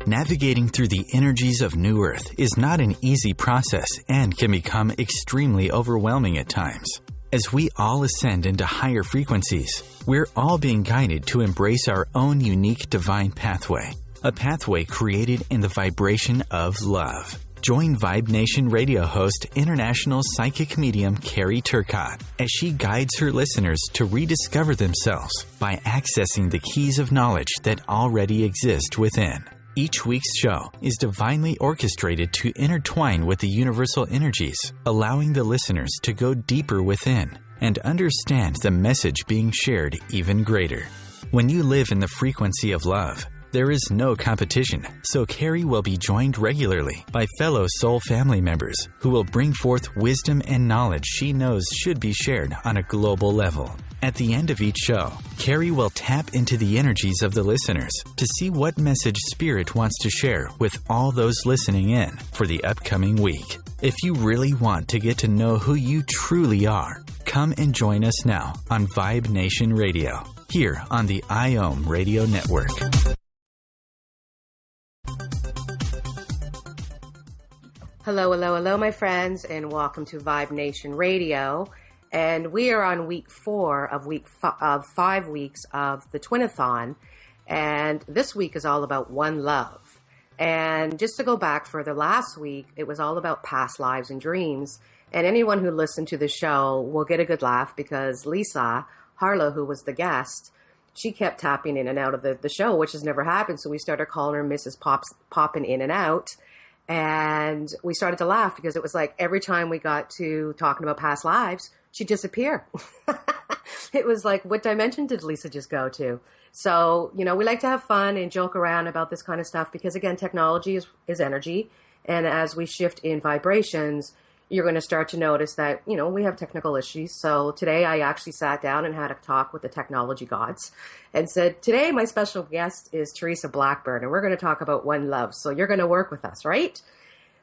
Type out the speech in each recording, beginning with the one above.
Navigating through the energies of New Earth is not an easy process and can become extremely overwhelming at times. As we all ascend into higher frequencies, we're all being guided to embrace our own unique divine pathway, a pathway created in the vibration of love. Join Vibe Nation radio host, international psychic medium Carrie as she guides her listeners to rediscover themselves by accessing the keys of knowledge that already exist within. Each week's show is divinely orchestrated to intertwine with the universal energies, allowing the listeners to go deeper within and understand the message being shared even greater. When you live in the frequency of love, there is no competition, so Carrie will be joined regularly by fellow soul family members who will bring forth wisdom and knowledge she knows should be shared on a global level. At the end of each show, Carrie will tap into the energies of the listeners to see what message Spirit wants to share with all those listening in for the upcoming week. If you really want to get to know who you truly are, come and join us now on Vibe Nation Radio, here on the IOM Radio Network. Hello, hello, hello, my friends, and welcome to Vibe Nation Radio. And we are on week 4 of 5 weeks of the Twinathon. And this week is all about one love. And just to go back further, last week, it was all about past lives and dreams. And anyone who listened to the show will get a good laugh because Lisa Harlow, who was the guest, she kept tapping in and out of the show, which has never happened. So we started calling her Mrs. Popping in and out. And we started to laugh because it was like every time we got to talking about past lives, she'd disappear. It was like, what dimension did Lisa just go to? So, we like to have fun and joke around about this kind of stuff because, again, technology is energy. And as we shift in vibrations, you're going to start to notice that, we have technical issues. So today I actually sat down and had a talk with the technology gods and said, today my special guest is Teresa Blackburn, and we're going to talk about one love. So you're going to work with us, right?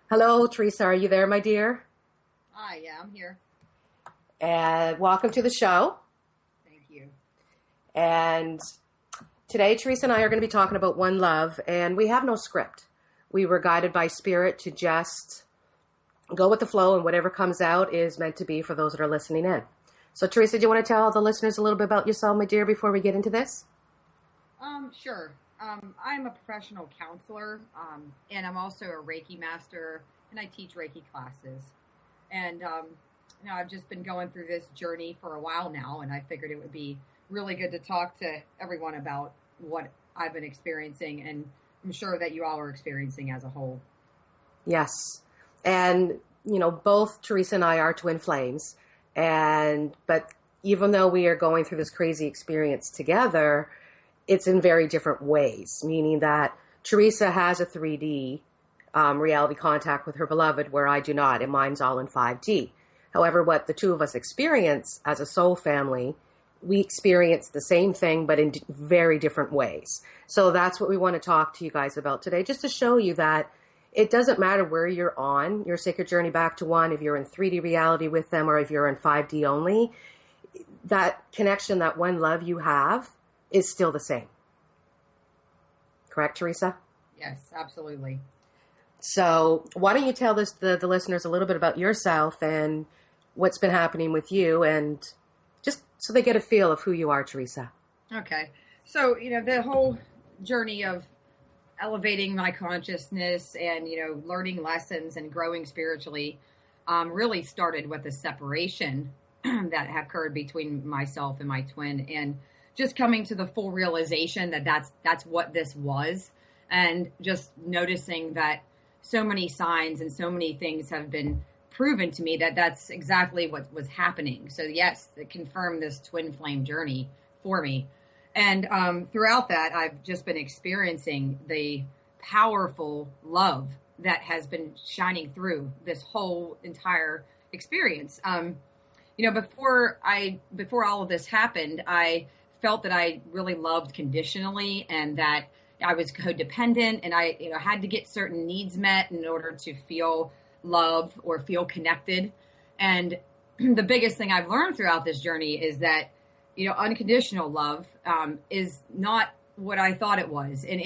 Hello, Teresa. Are you there, my dear? Hi, yeah, I'm here. And welcome to the show. Thank you. And today, Teresa and I are going to be talking about one love, and we have no script. We were guided by Spirit to just go with the flow, and whatever comes out is meant to be for those that are listening in. So, Teresa, do you want to tell the listeners a little bit about yourself, my dear, before we get into this? Sure. I'm a professional counselor, and I'm also a Reiki master, and I teach Reiki classes. And, I've just been going through this journey for a while now, and I figured it would be really good to talk to everyone about what I've been experiencing, and I'm sure that you all are experiencing as a whole. Yes. And, both Teresa and I are twin flames. But even though we are going through this crazy experience together, it's in very different ways, meaning that Teresa has a 3D reality contact with her beloved where I do not, and mine's all in 5D. However, what the two of us experience as a soul family, we experience the same thing, but in very different ways. So that's what we want to talk to you guys about today, just to show you that it doesn't matter where you're on your sacred journey back to one, if you're in 3D reality with them or if you're in 5D only, that connection, that one love you have is still the same. Correct, Teresa? Yes, absolutely. So why don't you tell the listeners a little bit about yourself and what's been happening with you, and just so they get a feel of who you are, Teresa. Okay. So, the whole journey of elevating my consciousness and, learning lessons and growing spiritually really started with the separation that occurred between myself and my twin, and just coming to the full realization that that's what this was, and just noticing that so many signs and so many things have been proven to me that that's exactly what was happening. So yes, it confirmed this twin flame journey for me. And throughout that, I've just been experiencing the powerful love that has been shining through this whole entire experience. Before all of this happened, I felt that I really loved conditionally, and that I was codependent, and I had to get certain needs met in order to feel love or feel connected. And the biggest thing I've learned throughout this journey is that unconditional love is not what I thought it was, and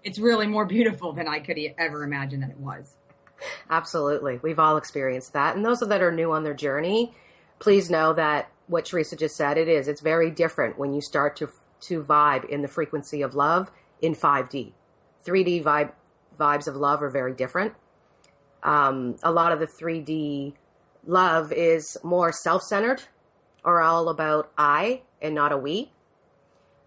it's really more beautiful than I could ever imagine that it was. Absolutely. We've all experienced that. And those that are new on their journey, please know that what Teresa just said, it's very different when you start to vibe in the frequency of love in 5D. 3D vibes of love are very different. A lot of the 3D love is more self-centered or all about I and not a we.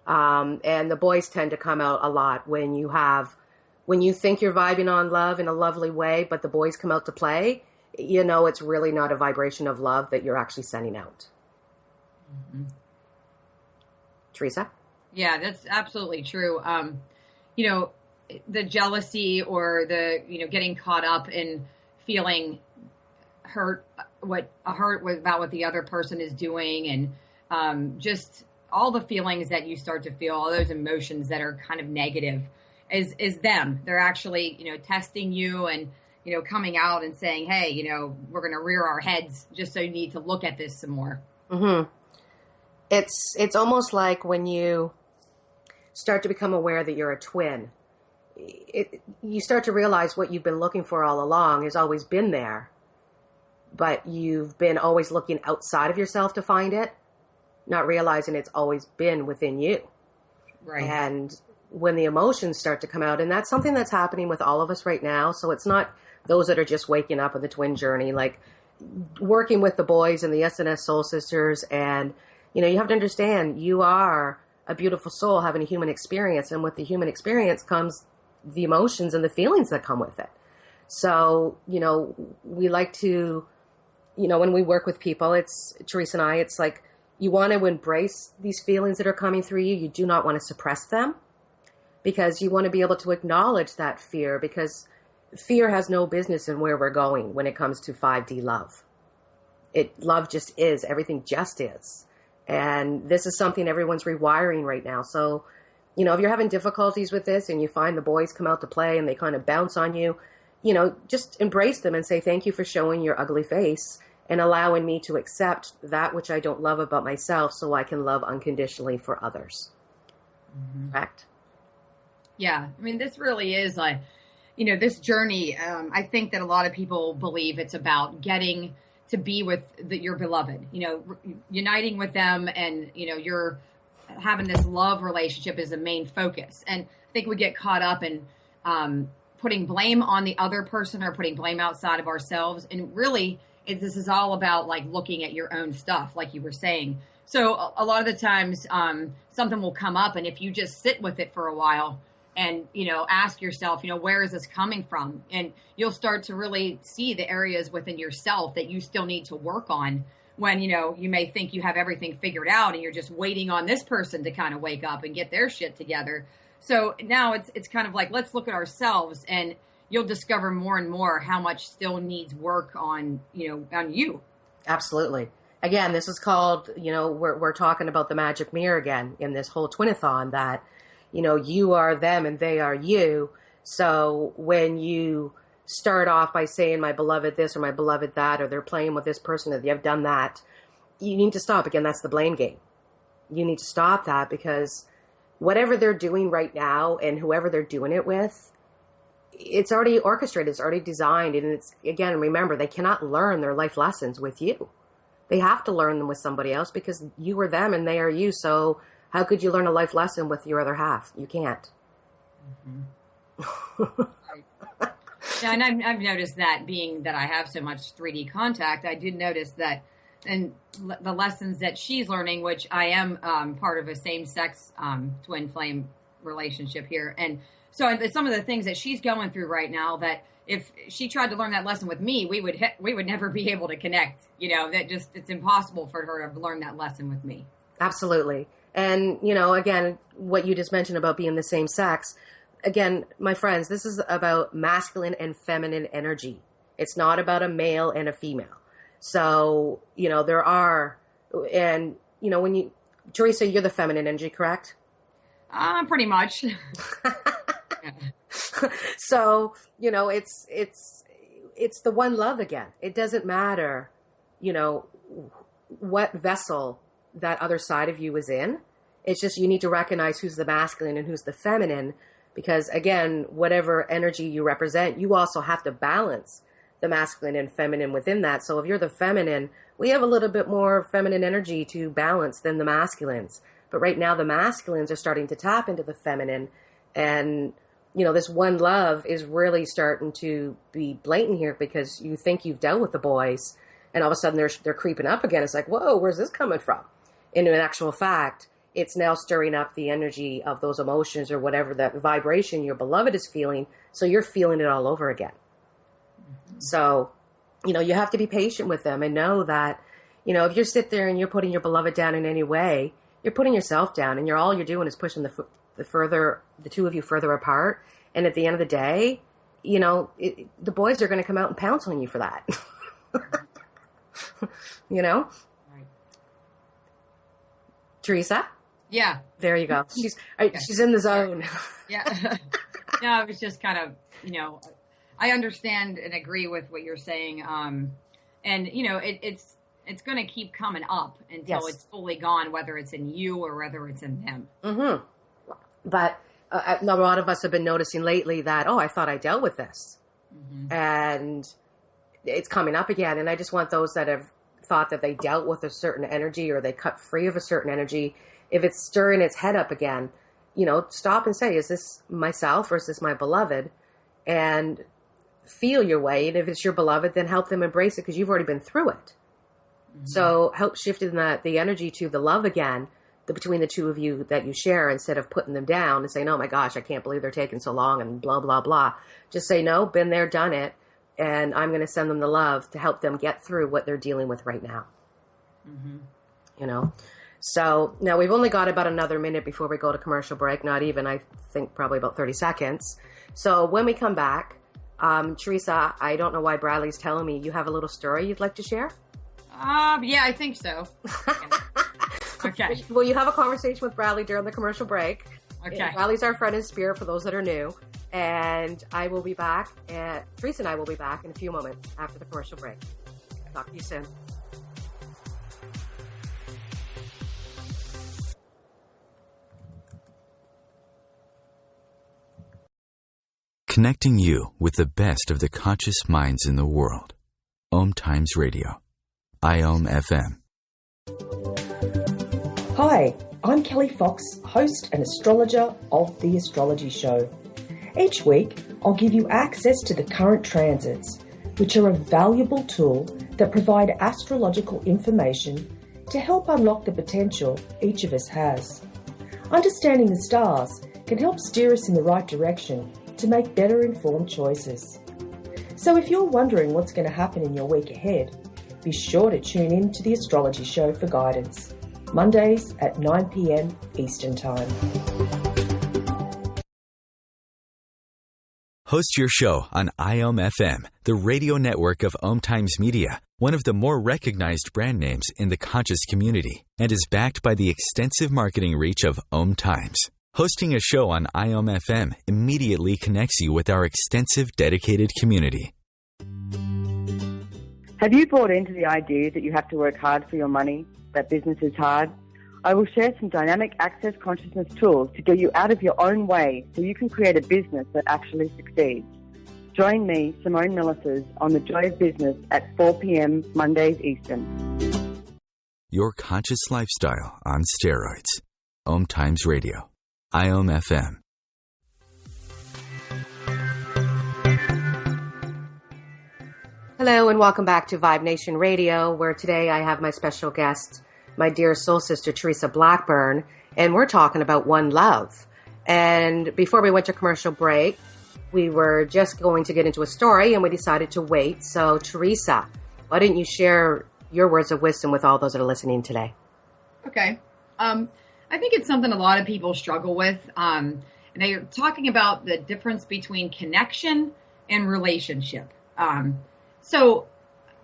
And the boys tend to come out a lot when you think you're vibing on love in a lovely way, but the boys come out to play, it's really not a vibration of love that you're actually sending out. Mm-hmm. Teresa? Yeah, that's absolutely true. The jealousy or the, getting caught up in feeling hurt about what the other person is doing, and just all the feelings that you start to feel, all those emotions that are kind of negative is them. They're actually, testing you and, coming out and saying, hey, we're going to rear our heads just so you need to look at this some more. Mm-hmm. It's almost like when you start to become aware that you're a twin, you start to realize what you've been looking for all along has always been there, but you've been always looking outside of yourself to find it, not realizing it's always been within you. Right. And when the emotions start to come out, and that's something that's happening with all of us right now, so it's not those that are just waking up on the twin journey, like working with the boys and the SNS Soul Sisters, and you have to understand you are a beautiful soul having a human experience, and with the human experience comes the emotions and the feelings that come with it. So, we like to, when we work with people, it's Teresa and I, it's like you want to embrace these feelings that are coming through you. You do not want to suppress them, because you want to be able to acknowledge that fear, because fear has no business in where we're going when it comes to 5D love. Love just is. Everything just is. And this is something everyone's rewiring right now. So, if you're having difficulties with this and you find the boys come out to play and they kind of bounce on you, just embrace them and say, thank you for showing your ugly face and allowing me to accept that which I don't love about myself so I can love unconditionally for others. Mm-hmm. Correct? Yeah. I mean, this really is this journey. I think that a lot of people believe it's about getting to be with your beloved, uniting with them, and, you're having this love relationship is the main focus. And I think we get caught up in putting blame on the other person or putting blame outside of ourselves. And really, this is all about like looking at your own stuff, like you were saying. So a lot of the times something will come up, and if you just sit with it for a while and, ask yourself, where is this coming from? And you'll start to really see the areas within yourself that you still need to work on, when, you may think you have everything figured out and you're just waiting on this person to kind of wake up and get their shit together. So now it's kind of like, let's look at ourselves, and you'll discover more and more how much still needs work on you. Absolutely. Again, this is called, we're talking about the magic mirror again in this whole Twinathon, that, you are them and they are you. So when you start off by saying my beloved this or my beloved that, or they're playing with this person or they've done that, you need to stop. Again, that's the blame game. You need to stop that, because whatever they're doing right now and whoever they're doing it with, it's already orchestrated, it's already designed. And it's, again, remember, they cannot learn their life lessons with you. They have to learn them with somebody else, because you are them and they are you. So how could you learn a life lesson with your other half? You can't. Mm-hmm. Yeah, and I've noticed that, being that I have so much 3D contact, I did notice that, and the lessons that she's learning, which I am part of a same-sex twin flame relationship here. And so some of the things that she's going through right now, that if she tried to learn that lesson with me, we would never be able to connect. That just, it's impossible for her to learn that lesson with me. Absolutely. And, again, what you just mentioned about being the same sex, again, my friends, this is about masculine and feminine energy. It's not about a male and a female. So, there are, and, when Teresa, you're the feminine energy, correct? Pretty much. So, it's the one love again. It doesn't matter, what vessel that other side of you is in. It's just, you need to recognize who's the masculine and who's the feminine, Because again, whatever energy you represent, you also have to balance the masculine and feminine within that. So if you're the feminine, we have a little bit more feminine energy to balance than the masculines. But right now the masculines are starting to tap into the feminine, and this one love is really starting to be blatant here, because you think you've dealt with the boys and all of a sudden they're creeping up again. It's like, whoa, where's this coming from? And in actual fact, it's now stirring up the energy of those emotions or whatever that vibration your beloved is feeling. So you're feeling it all over again. Mm-hmm. So, you have to be patient with them and know that, if you sit there and you're putting your beloved down in any way, you're putting yourself down, and all you're doing is pushing the two of you further apart. And at the end of the day, the boys are going to come out and pounce on you for that. Right. Teresa? Yeah. There you go. She's in the zone. Yeah. No, it was just kind of, I understand and agree with what you're saying. And it's going to keep coming up until it's fully gone, whether it's in you or whether it's in them. Mm-hmm. But a lot of us have been noticing lately that, I thought I dealt with this. Mm-hmm. And it's coming up again. And I just want those that have thought that they dealt with a certain energy or they cut free of a certain energy, if it's stirring its head up again, stop and say, is this myself or is this my beloved? And feel your way. And if it's your beloved, then help them embrace it, because you've already been through it. Mm-hmm. So help shifting the energy to the love again, between the two of you that you share, instead of putting them down and saying, oh my gosh, I can't believe they're taking so long and blah, blah, blah. Just say, no, been there, done it. And I'm going to send them the love to help them get through what they're dealing with right now. Mm-hmm. So now we've only got about another minute before we go to commercial break. Not even, I think probably about 30 seconds. So when we come back, Teresa, I don't know why Bradley's telling me you have a little story you'd like to share. Yeah, I think so. Okay. Well, you have a conversation with Bradley during the commercial break. Okay. Bradley's our friend in spirit for those that are new. And I will be back, and Teresa and I will be back in a few moments after the commercial break. Talk to you soon. Connecting you with the best of the conscious minds in the world. OMTimes Radio. IOM-FM. Hi, I'm Kelly Fox, host and astrologer of The Astrology Show. Each week, I'll give you access to the current transits, which are a valuable tool that provide astrological information to help unlock the potential each of us has. Understanding the stars can help steer us in the right direction to make better informed choices. So if you're wondering what's going to happen in your week ahead, be sure to tune in to The Astrology Show for guidance, Mondays at 9 p.m. Eastern Time. Host your show on IOM-FM, the radio network of OMTimes Media, one of the more recognized brand names in the conscious community, and is backed by the extensive marketing reach of OMTimes. Hosting a show on IOM-FM immediately connects you with our extensive dedicated community. Have you bought into the idea that you have to work hard for your money, that business is hard? I will share some dynamic access consciousness tools to get you out of your own way so you can create a business that actually succeeds. Join me, Simone Millisers, on The Joy of Business at 4 p.m. Mondays Eastern. Your conscious lifestyle on steroids. OMTimes Radio. IOM-FM. Hello and welcome back to Vibe Nation Radio, where today I have my special guest, my dear soul sister, Teresa Blackburn, and we're talking about one love. And before we went to commercial break, we were just going to get into a story and we decided to wait. So Teresa, why didn't you share your words of wisdom with all those that are listening today? Okay. I think it's something a lot of people struggle with. And they're talking about the difference between connection and relationship. So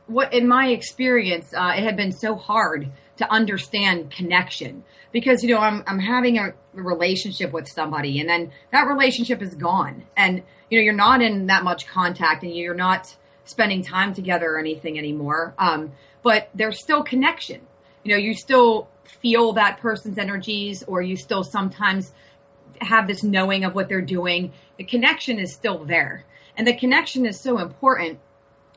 what, in my experience, it had been so hard to understand connection because, I'm having a relationship with somebody and then that relationship is gone and, you're not in that much contact and you're not spending time together or anything anymore. But there's still connection. You still feel that person's energies or you still sometimes have this knowing of what they're doing, the connection is still there. And the connection is so important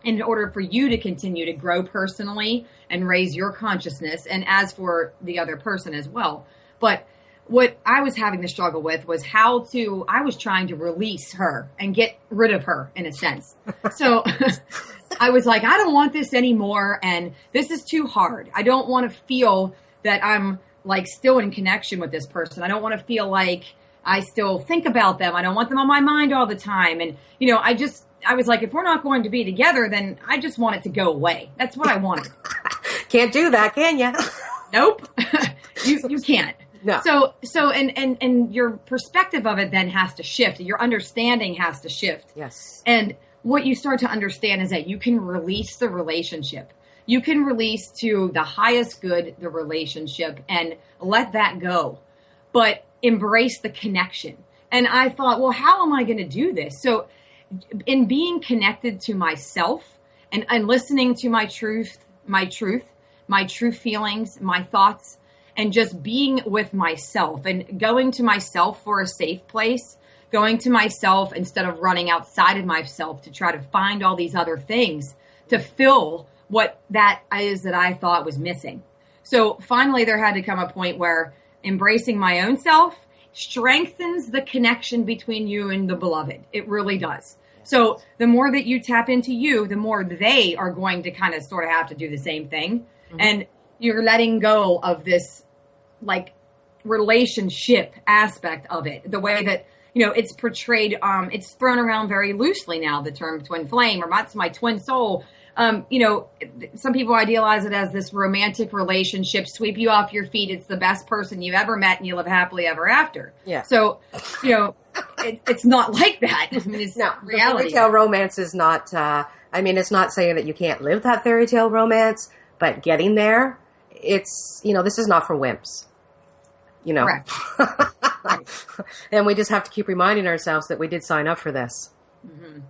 in order for you to continue to grow personally and raise your consciousness, and as for the other person as well. But what I was having the struggle with was I was trying to release her and get rid of her in a sense. So I was like, I don't want this anymore. And this is too hard. I don't want to feel that I'm like still in connection with this person. I don't want to feel like I still think about them. I don't want them on my mind all the time. And, you know, I was like, if we're not going to be together, then I just want it to go away. That's what I wanted. Can't do that, can you? Nope. You can't. No. So, and your perspective of it then has to shift. Your understanding has to shift. Yes. And what you start to understand is that you can release the relationship. You can release to the highest good the relationship and let that go, but embrace the connection. And I thought, well, how am I going to do this? So in being connected to myself and listening to my true feelings, my thoughts, and just being with myself and going to myself for a safe place, going to myself instead of running outside of myself to try to find all these other things to fill what that is that I thought was missing. So finally there had to come a point where embracing my own self strengthens the connection between you and the beloved. It really does. So the more that you tap into you, the more they are going to kind of sort of have to do the same thing. Mm-hmm. And you're letting go of this like relationship aspect of it, the way that, you know, it's portrayed, it's thrown around very loosely now, the term twin flame, or that's my twin soul. You know, some people idealize it as this romantic relationship, sweep you off your feet. It's the best person you've ever met and you live happily ever after. Yeah. So, you know, it's not like that. I mean, it's not reality. Fairy tale romance is not, it's not saying that you can't live that fairy tale romance, but getting there, it's, you know, this is not for wimps, you know. Correct. Right. And we just have to keep reminding ourselves that we did sign up for this. Mm-hmm.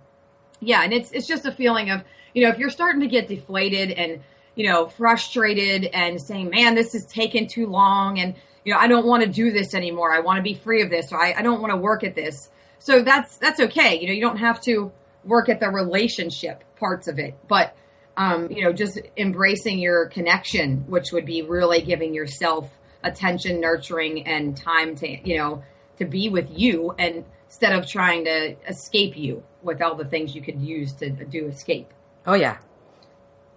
Yeah. And it's just a feeling of, you know, if you're starting to get deflated and, you know, frustrated and saying, man, this is taking too long and, you know, I don't want to do this anymore. I want to be free of this, or I don't want to work at this. So that's okay. You know, you don't have to work at the relationship parts of it, but, you know, just embracing your connection, which would be really giving yourself attention, nurturing, and time to, you know, to be with you, and instead of trying to escape you with all the things you could use to do escape. Oh yeah.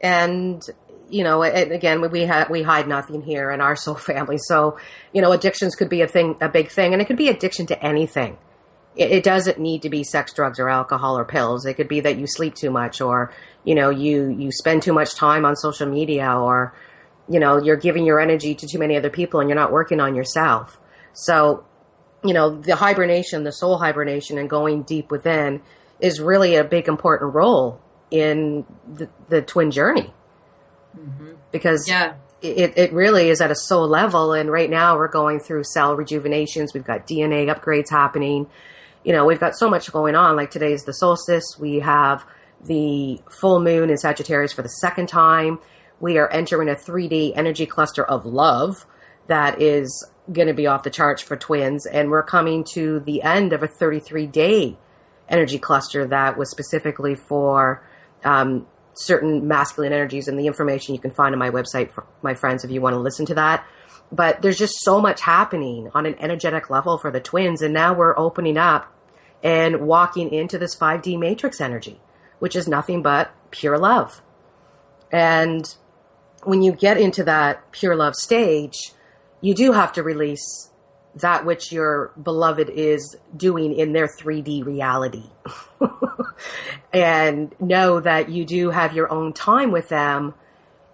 And, you know, again, we hide nothing here in our soul family. So, you know, addictions could be a big thing, and it could be addiction to anything. It doesn't need to be sex, drugs, or alcohol or pills. It could be that you sleep too much, or, you know, you spend too much time on social media, or, you know, you're giving your energy to too many other people and you're not working on yourself. So, you know, the hibernation, the soul hibernation and going deep within is really a big important role in the twin journey. Mm-hmm. Because it really is at a soul level. And right now we're going through cell rejuvenations. We've got DNA upgrades happening. You know, we've got so much going on. Like today is the solstice. We have the full moon in Sagittarius for the second time. We are entering a 3D energy cluster of love that is going to be off the charts for twins. And we're coming to the end of a 33-day energy cluster that was specifically for certain masculine energies, and the information you can find on my website for my friends if you want to listen to that. But there's just so much happening on an energetic level for the twins. And now we're opening up and walking into this 5D matrix energy, which is nothing but pure love. And when you get into that pure love stage, you do have to release that which your beloved is doing in their 3D reality. And know that you do have your own time with them.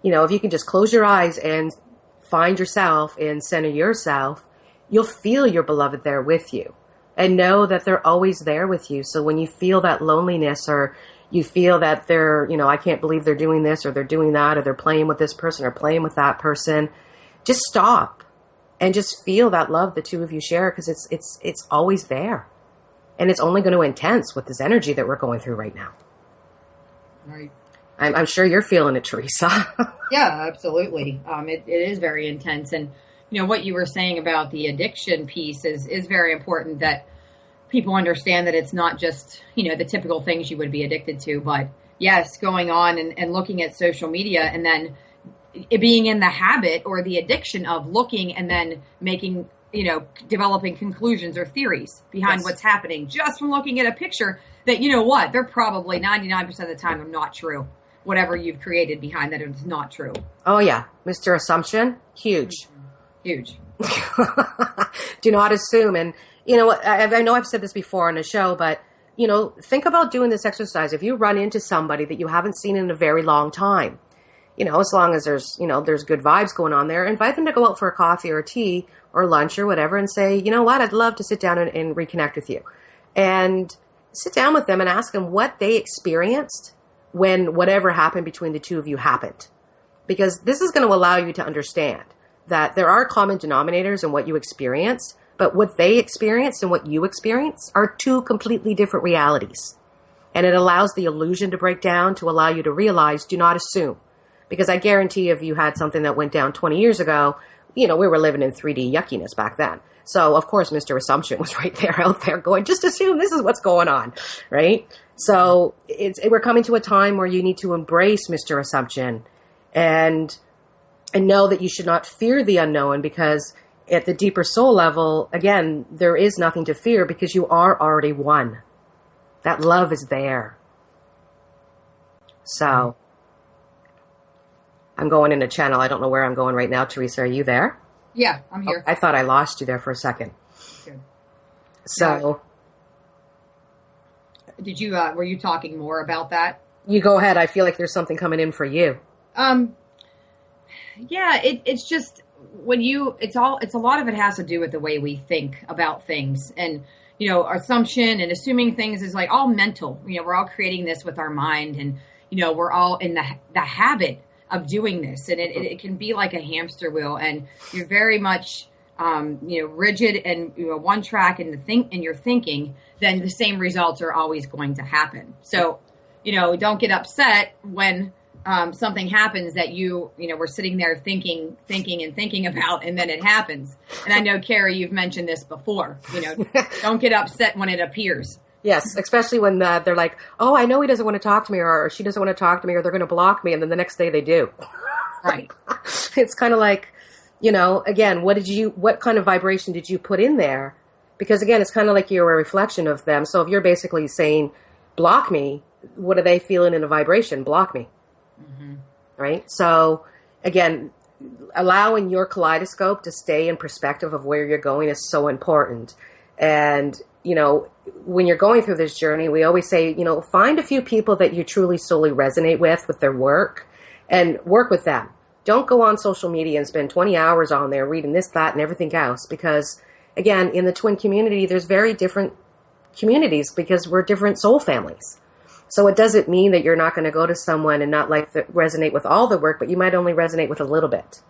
You know, if you can just close your eyes and find yourself and center yourself, you'll feel your beloved there with you, and know that they're always there with you. So when you feel that loneliness, or you feel that they're, you know, I can't believe they're doing this or they're doing that, or they're playing with this person or playing with that person, just stop and just feel that love the two of you share, because it's always there. And it's only going to intense with this energy that we're going through right now. Right. I'm sure you're feeling it, Teresa. Yeah, absolutely. It is very intense. And, what you were saying about the addiction piece is very important, that people understand that it's not just, the typical things you would be addicted to, but yes, going on and looking at social media and then it being in the habit or the addiction of looking and then making, developing conclusions or theories behind what's happening just from looking at a picture that, they're probably 99% of the time are not true. Whatever you've created behind that is not true. Oh, yeah. Mr. Assumption, huge. Huge. Do not assume. And, I know I've said this before on the show, but, think about doing this exercise. If you run into somebody that you haven't seen in a very long time, as long as there's good vibes going on there, invite them to go out for a coffee or a tea or lunch or whatever and say, you know what, I'd love to sit down and reconnect with you. And sit down with them and ask them what they experienced when whatever happened between the two of you happened. Because this is going to allow you to understand that there are common denominators in what you experienced, but what they experienced and what you experience are two completely different realities. And it allows the illusion to break down to allow you to realize, do not assume. Because I guarantee if you had something that went down 20 years ago, we were living in 3D yuckiness back then. So, of course, Mr. Assumption was right there out there going, just assume this is what's going on, right? So we're coming to a time where you need to embrace Mr. Assumption and know that you should not fear the unknown, because at the deeper soul level, again, there is nothing to fear because you are already one. That love is there. So I'm going in a channel. I don't know where I'm going right now. Teresa, are you there? Yeah, I'm here. Oh, I thought I lost you there for a second. Good. So did you, were you talking more about that? You go ahead. I feel like there's something coming in for you. Yeah, it's just it's a lot of it has to do with the way we think about things, and, assumption and assuming things is like all mental. We're all creating this with our mind, and, we're all in the habit of doing this, and it can be like a hamster wheel, and you're very much, rigid and one track in your thinking, then the same results are always going to happen. So, don't get upset when something happens that we're sitting there thinking about, and then it happens. And I know, Carrie, you've mentioned this before. Don't get upset when it appears. Yes, especially when they're like, oh, I know he doesn't want to talk to me, or she doesn't want to talk to me, or they're going to block me, and then the next day they do. Right. It's kind of like, again, what kind of vibration did you put in there? Because again, it's kind of like you're a reflection of them. So if you're basically saying, block me, what are they feeling in a vibration? Block me. Mm-hmm. Right? So again, allowing your kaleidoscope to stay in perspective of where you're going is so important. And, when you're going through this journey, we always say, find a few people that you truly solely resonate with their work, and work with them. Don't go on social media and spend 20 hours on there reading this, that, and everything else. Because again, in the twin community, there's very different communities because we're different soul families. So it doesn't mean that you're not going to go to someone and not resonate with all the work, but you might only resonate with a little bit.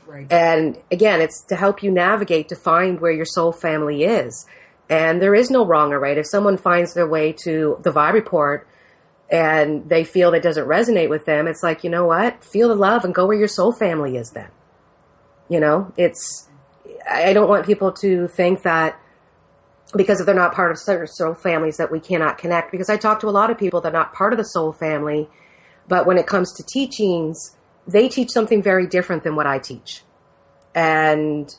Right. And again, it's to help you navigate to find where your soul family is. And there is no wrong or right. If someone finds their way to the Vibe Report and they feel that doesn't resonate with them, it's like, you know what? Feel the love and go where your soul family is then. I don't want people to think that because if they're not part of certain soul families that we cannot connect. Because I talk to a lot of people that are not part of the soul family, but when it comes to teachings, they teach something very different than what I teach. And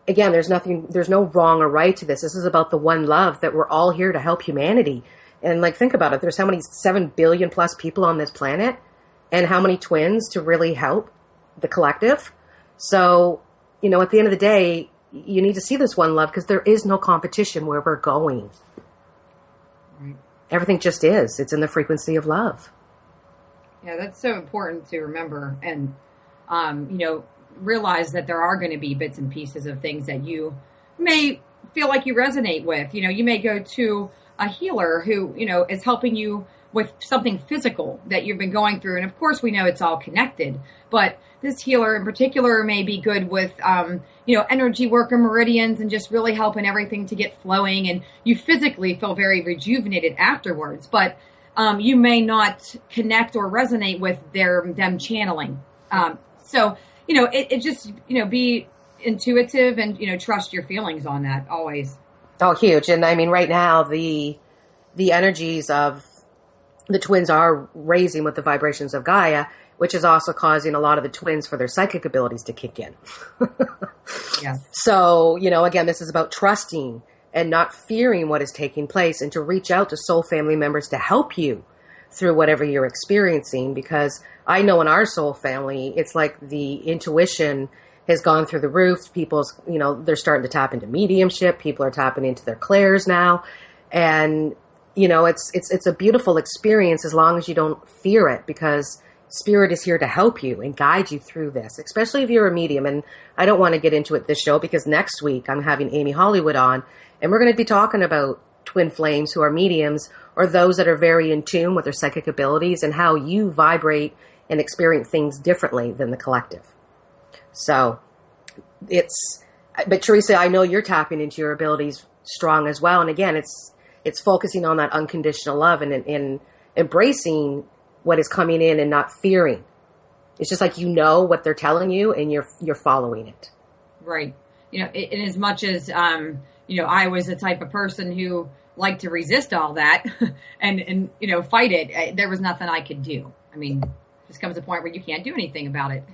again, there's no wrong or right to this. This is about the one love that we're all here to help humanity. And think about it. There's how many 7 billion plus people on this planet, and how many twins to really help the collective. So, at the end of the day, you need to see this one love because there is no competition where we're going. Right. Everything just is. It's in the frequency of love. Yeah, that's so important to remember. And, realize that there are going to be bits and pieces of things that you may feel like you resonate with. You may go to a healer who, is helping you with something physical that you've been going through. And of course, we know it's all connected, but this healer in particular may be good with, energy work or meridians and just really helping everything to get flowing. And you physically feel very rejuvenated afterwards, but you may not connect or resonate with them channeling. So, it just, be intuitive and, trust your feelings on that always. Oh, huge. And I mean, right now, the energies of the twins are raising with the vibrations of Gaia, which is also causing a lot of the twins for their psychic abilities to kick in. Yes. So, again, this is about trusting and not fearing what is taking place, and to reach out to soul family members to help you through whatever you're experiencing. Because I know in our soul family, it's like the intuition has gone through the roof. People's, they're starting to tap into mediumship. People are tapping into their clairs now. And, it's a beautiful experience as long as you don't fear it, because Spirit is here to help you and guide you through this, especially if you're a medium. And I don't want to get into it this show, because next week I'm having Amy Hollywood on, and we're going to be talking about twin flames who are mediums, or those that are very in tune with their psychic abilities, and how you vibrate and experience things differently than the collective. So but Teresa, I know you're tapping into your abilities strong as well. And again, it's focusing on that unconditional love and embracing what is coming in and not fearing. It's just like, what they're telling you, and you're following it. Right. In as much as, I was the type of person who liked to resist all that and fight it, there was nothing I could do. I mean, just comes a point where you can't do anything about it.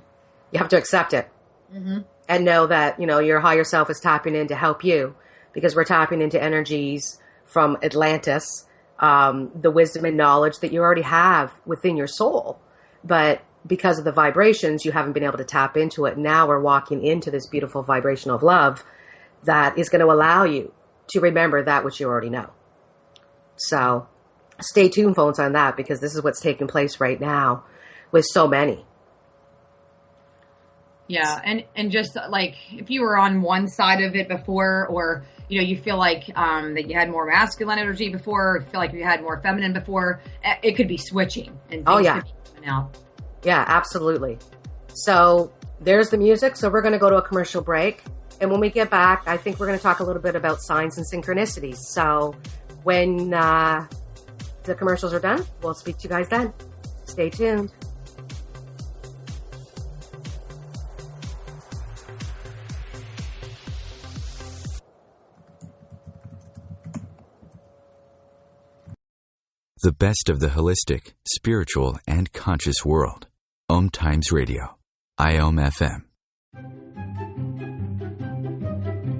You have to accept it. Mm-hmm. And know that, your higher self is tapping in to help you, because we're tapping into energies from Atlantis, the wisdom and knowledge that you already have within your soul. But because of the vibrations, you haven't been able to tap into it. Now we're walking into this beautiful vibration of love that is going to allow you to remember that which you already know. So stay tuned, phones, on that, because this is what's taking place right now with so many. Yeah. And just like, if you were on one side of it before, or, you feel like that you had more masculine energy before, or feel like you had more feminine before, it could be switching. And oh, yeah. Could be coming out. Yeah, absolutely. So there's the music. So we're going to go to a commercial break. And when we get back, I think we're going to talk a little bit about signs and synchronicities. So when the commercials are done, we'll speak to you guys then. Stay tuned. The best of the holistic, spiritual, and conscious world. OMTimes Radio. IOM FM.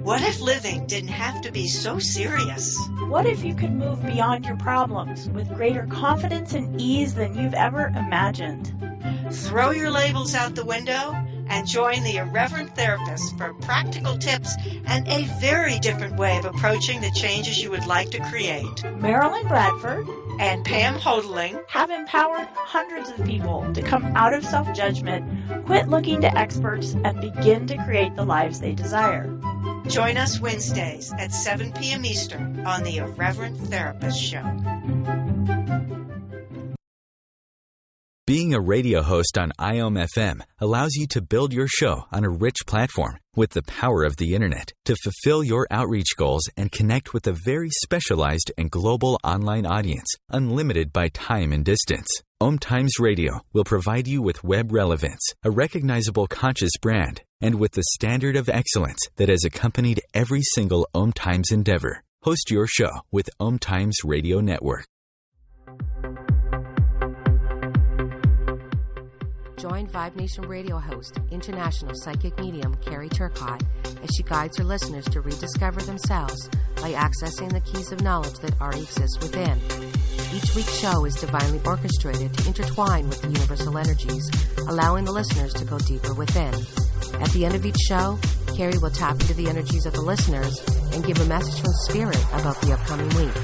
What if living didn't have to be so serious? What if you could move beyond your problems with greater confidence and ease than you've ever imagined? Throw your labels out the window and join the Irreverent Therapist for practical tips and a very different way of approaching the changes you would like to create. Marilyn Bradford and Pam Hodling have empowered hundreds of people to come out of self-judgment, quit looking to experts, and begin to create the lives they desire. Join us Wednesdays at 7 p.m. Eastern on the Irreverent Therapist Show. Being a radio host on IOM FM allows you to build your show on a rich platform with the power of the internet to fulfill your outreach goals and connect with a very specialized and global online audience, unlimited by time and distance. OMTimes Radio will provide you with web relevance, a recognizable conscious brand, and with the standard of excellence that has accompanied every single OMTimes endeavor. Host your show with OMTimes Radio Network. Join Vibe Nation radio host, international psychic medium Carrie Turcotte, as she guides her listeners to rediscover themselves by accessing the keys of knowledge that already exist within. Each week's show is divinely orchestrated to intertwine with the universal energies, allowing the listeners to go deeper within. At the end of each show, Carrie will tap into the energies of the listeners and give a message from Spirit about the upcoming week.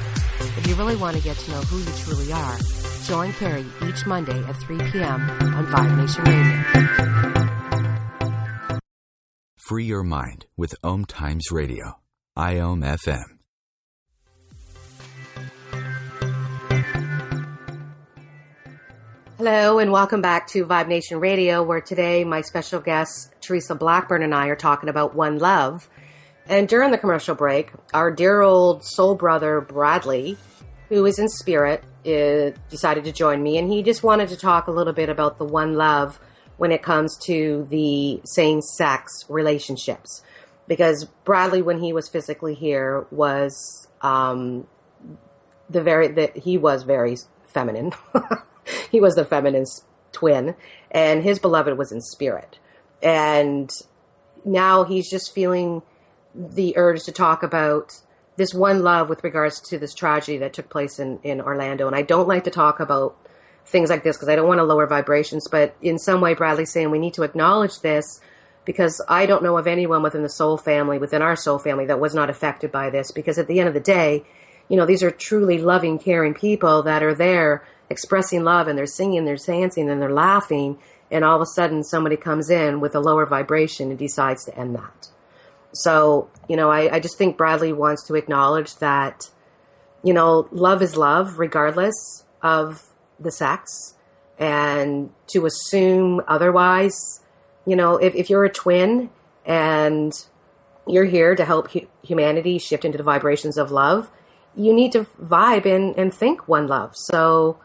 If you really want to get to know who you truly are, join Carrie each Monday at 3 p.m. on Vibe Nation Radio. Free your mind with OMTimes Radio. IOM FM. Hello and welcome back to Vibe Nation Radio, where today my special guest Teresa Blackburn and I are talking about One Love. And during the commercial break, our dear old soul brother Bradley, who is in spirit, decided to join me, and he just wanted to talk a little bit about the One Love when it comes to the same-sex relationships. Because Bradley, when he was physically here, was he was very feminine. He was the feminine twin, and his beloved was in spirit. And now he's just feeling the urge to talk about this one love with regards to this tragedy that took place in Orlando. And I don't like to talk about things like this because I don't want to lower vibrations, but in some way Bradley's saying we need to acknowledge this, because I don't know of anyone within the soul family, within our soul family, that was not affected by this. Because at the end of the day, these are truly loving, caring people that are there expressing love, and they're singing, they're dancing, and they're laughing, and all of a sudden somebody comes in with a lower vibration and decides to end that. So, I just think Bradley wants to acknowledge that, love is love regardless of the sex, and to assume otherwise, if you're a twin and you're here to help humanity shift into the vibrations of love, you need to vibe and think one love. So,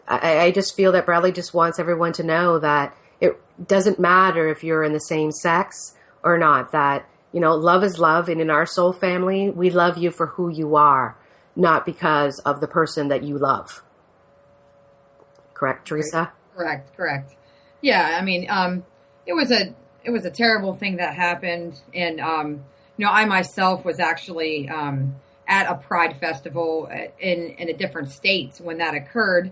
I just feel that Bradley just wants everyone to know that it doesn't matter if you're in the same sex or not, that, love is love. And in our soul family, we love you for who you are, not because of the person that you love. Correct, Teresa? Correct. Yeah, I mean, it was a terrible thing that happened, and I myself was actually at a Pride festival in a different state when that occurred,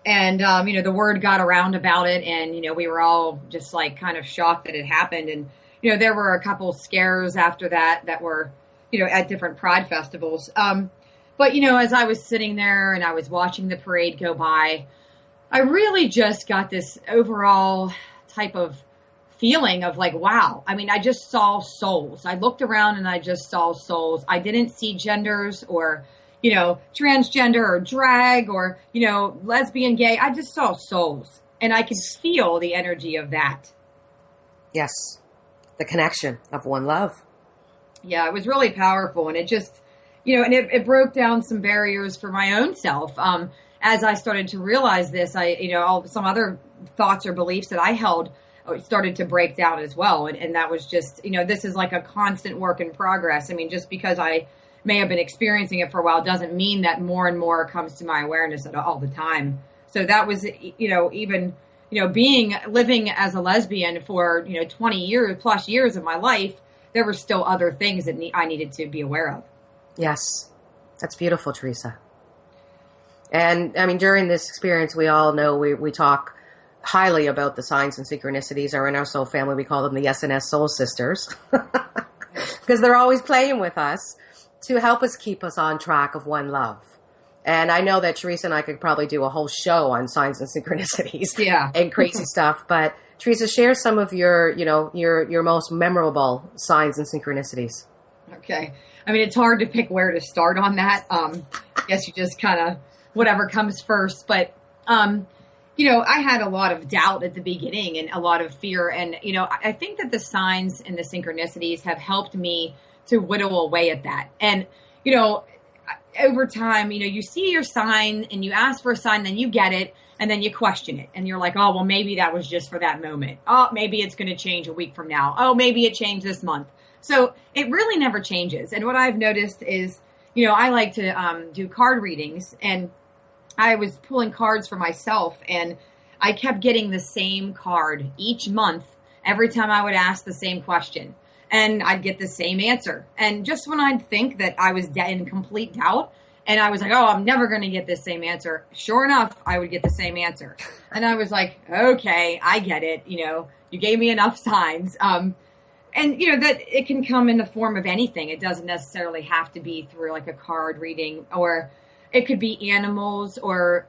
and the word got around about it, and we were all just like kind of shocked that it happened, and there were a couple scares after that were at different Pride festivals, but as I was sitting there and I was watching the parade go by, I really just got this overall type of feeling of like, wow. I mean, I just saw souls. I looked around and I just saw souls. I didn't see genders or, transgender or drag or, lesbian, gay. I just saw souls, and I could feel the energy of that. Yes. The connection of one love. Yeah, it was really powerful. And it just, and it broke down some barriers for my own self. As I started to realize this, some other thoughts or beliefs that I held started to break down as well. And that was just, this is like a constant work in progress. I mean, just because I may have been experiencing it for a while doesn't mean that more and more comes to my awareness all the time. So that was, even, living as a lesbian for, 20 plus years of my life, there were still other things that I needed to be aware of. Yes. That's beautiful, Teresa. And I mean, during this experience, we all know we talk highly about the signs and synchronicities, or in our soul family, we call them the SNS soul sisters, because they're always playing with us to help us keep us on track of one love. And I know that Teresa and I could probably do a whole show on signs and synchronicities, and crazy stuff. But Teresa, share some of your most memorable signs and synchronicities. Okay. I mean, it's hard to pick where to start on that. I guess you just kind of whatever comes first. But, I had a lot of doubt at the beginning and a lot of fear. And, I think that the signs and the synchronicities have helped me to whittle away at that. And, over time, you see your sign and you ask for a sign, then you get it, and then you question it. And you're like, oh, well, maybe that was just for that moment. Oh, maybe it's going to change a week from now. Oh, maybe it changed this month. So it really never changes. And what I've noticed is, I like to do card readings, and I was pulling cards for myself, and I kept getting the same card each month every time I would ask the same question. And I'd get the same answer. And just when I'd think that I was in complete doubt, and I was like, oh, I'm never going to get this same answer, sure enough, I would get the same answer. And I was like, okay, I get it. You gave me enough signs. And, that it can come in the form of anything. It doesn't necessarily have to be through like a card reading, or it could be animals, or,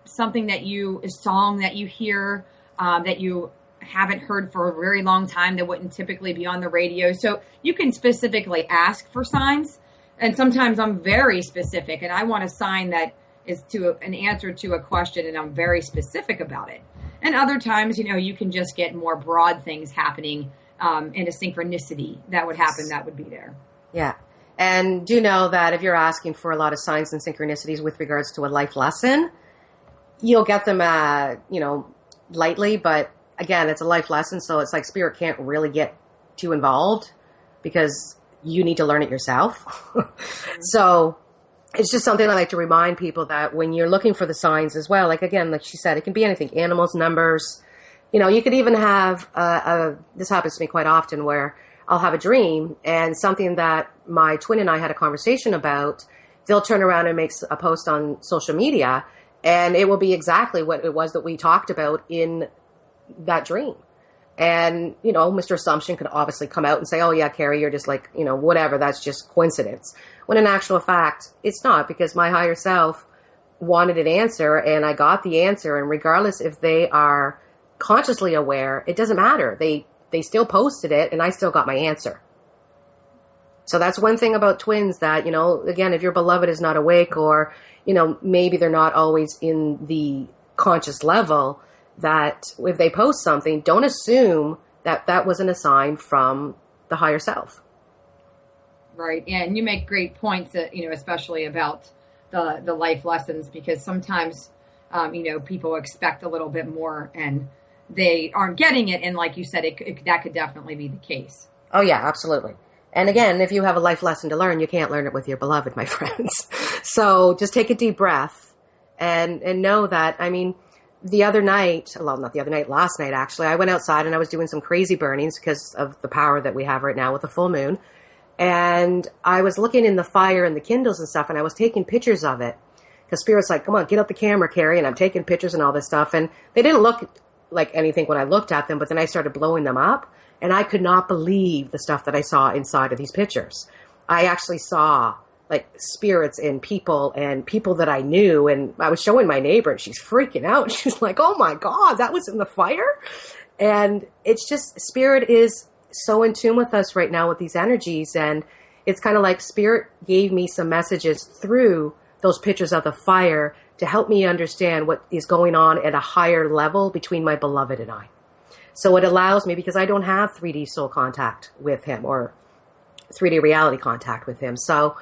something a song that you hear that you haven't heard for a very long time that wouldn't typically be on the radio. So you can specifically ask for signs. And sometimes I'm very specific, and I want a sign that is an answer to a question, and I'm very specific about it. And other times, you can just get more broad things happening in a synchronicity that would happen, that would be there. Yeah. And do know that if you're asking for a lot of signs and synchronicities with regards to a life lesson, you'll get them lightly, but again, it's a life lesson. So it's like spirit can't really get too involved because you need to learn it yourself. So it's just something I like to remind people that when you're looking for the signs as well, like again, like she said, it can be anything, animals, numbers, you could even have, this happens to me quite often where I'll have a dream and something that my twin and I had a conversation about, they'll turn around and make a post on social media and it will be exactly what it was that we talked about in that dream. And, Mr. Assumption could obviously come out and say, oh yeah, Carrie, you're just like, whatever, that's just coincidence. When in actual fact, it's not, because my higher self wanted an answer and I got the answer. And regardless if they are consciously aware, it doesn't matter. They still posted it and I still got my answer. So that's one thing about twins that, again, if your beloved is not awake or, maybe they're not always in the conscious level, that if they post something, don't assume that that wasn't a sign from the higher self. Right. And you make great points, especially about the life lessons, because sometimes, people expect a little bit more and they aren't getting it. And like you said, that could definitely be the case. Oh, yeah, absolutely. And again, if you have a life lesson to learn, you can't learn it with your beloved, my friends. So just take a deep breath and know that, last night, actually, I went outside and I was doing some crazy burnings because of the power that we have right now with the full moon. And I was looking in the fire and the kindles and stuff, and I was taking pictures of it. Because Spirit's like, come on, get out the camera, Carrie. And I'm taking pictures and all this stuff. And they didn't look like anything when I looked at them, but then I started blowing them up. And I could not believe the stuff that I saw inside of these pictures. I actually saw like spirits and people that I knew. And I was showing my neighbor and she's freaking out. She's like, oh my God, that was in the fire. And it's just, Spirit is so in tune with us right now with these energies. And it's kind of like Spirit gave me some messages through those pictures of the fire to help me understand what is going on at a higher level between my beloved and I. So it allows me, because I don't have 3D soul contact with him or 3D reality contact with him. So,